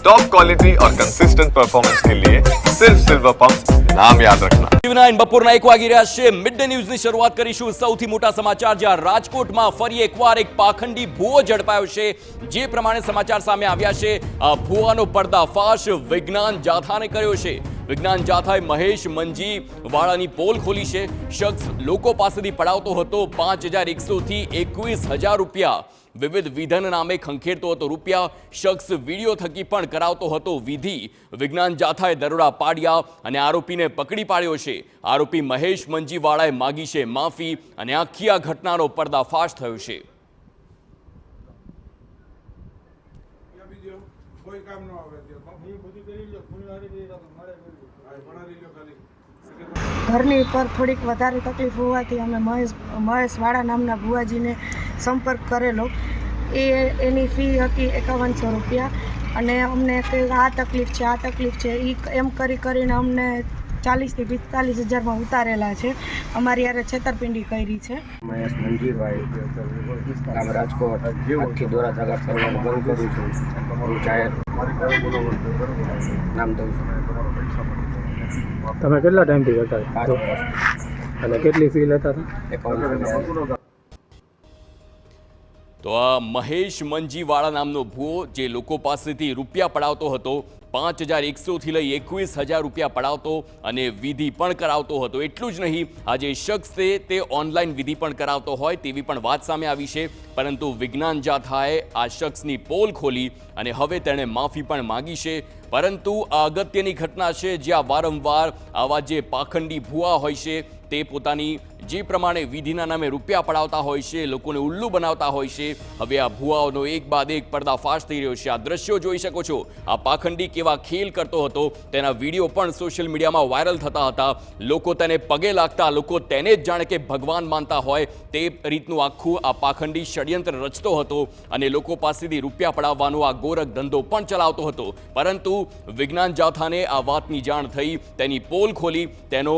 Top quality और consistent performance के लिए सिर्फ सिल्वर पंप नाम याद रखना। ટીવી9 બપોરના 1 વાગી રહ્યા છે। મિડ ડે ન્યૂઝની શરૂઆત કરીશું સૌથી મોટા સમાચાર, જ્યાં રાજકોટમાં ફરી એકવાર એક પાખંડી ભૂવો ઝડપાયો છે। જે પ્રમાણે સમાચાર સામે આવ્યા છે, આ ભૂવાનો પર્દાફાશ વિજ્ઞાન જાથાને કર્યો છે। વિજ્ઞાન જાથાએ મહેશ મંજી વાળાની પોલ ખોલી છે। શખ્સ લોકો પાસેથી પડાવતો હતો 5100 થી 21000 રૂપિયા। વિવિધ વિધન નામે ખંખેરતો હતો રૂપિયા। શખ્સ વિડીયો થકી પણ કરાવતો હતો વિધિ। વિજ્ઞાન જાથાએ દરોડા પાડ્યા અને આરોપીને પકડી પાડ્યો છે। આરોપી મહેશ મંજીવાળાએ માગી છે માફી અને આખી આ ઘટનાનો પર્દાફાશ થયો છે। ઘરની પર થોડીક વધારે તકલીફ હોવાથી અમે મહેશ વાળા નામના ભુવાજીને સંપર્ક કરેલો। એની ફી હતી 5100 રૂપિયા અને અમને કંઈ આ તકલીફ છે એમ કરીને અમને 40 થી 45 હજારમાં ઉતારેલા છે। અમારી યારે છેતરપિંડી કરી છે। મહેશ મંજીભાઈ ગામ રાજકોટ આજથી દોરા જાગા કરવાનું બંધ કરું છું। હું જાહેર નામ દઉં છું। તમે કેટલા ટાઈમથી કરતા 5 વર્ષ અને કેટલી ફી લેતા હતા? એકાઉન્ટ તો આ મહેશ મંજીવાળા નામનો ભૂવો જે લોકો પાસેથી રૂપિયા પડાવતો હતો, 5100 થી લઈ 21000 રૂપિયા પડાવતો અને વિધિ પણ કરાવતો હતો। એટલું જ નહીં, આ જે શખ્સ છે તે ઓનલાઈન વિધિ પણ કરાવતો હોય તેવી પણ વાત સામે આવી છે। પરંતુ વિજ્ઞાન જાથાએ આ શખ્સની પોલ ખોલી અને હવે તેણે માફી પણ માગી છે। પરંતુ આ અગત્યની ઘટના છે, જ્યાં વારંવાર આવા જે પાખંડી ભૂવા હોય છે તે પોતાની જે પ્રમાણે વિધિના નામે રૂપિયા પડાવતા હોય છે, લોકોને ઉલ્લુ બનાવતા હોય છે। હવે આ ભૂવાઓનો એક બાદ એક પર્દાફાશ થઈ રહ્યો છે। આ દ્રશ્યો જોઈ શકો છો। આ પાખંડી કેવા ખેલ કરતો હતો તેના વિડીયો પણ સોશિયલ મીડિયામાં વાયરલ થતા હતા। લોકો તેને પગે લાગતા, લોકો તેને જ જાણે કે ભગવાન માનતા હોય તે રીતનું આખું આ પાખંડી ષડયંત્ર રચતો હતો અને લોકો પાસેથી રૂપિયા પડાવવાનો આ ગોરખ ધંધો પણ ચલાવતો હતો। પરંતુ વિજ્ઞાન જાથાને આ વાતની જાણ થઈ, તેની પોલ ખોલી, તેનો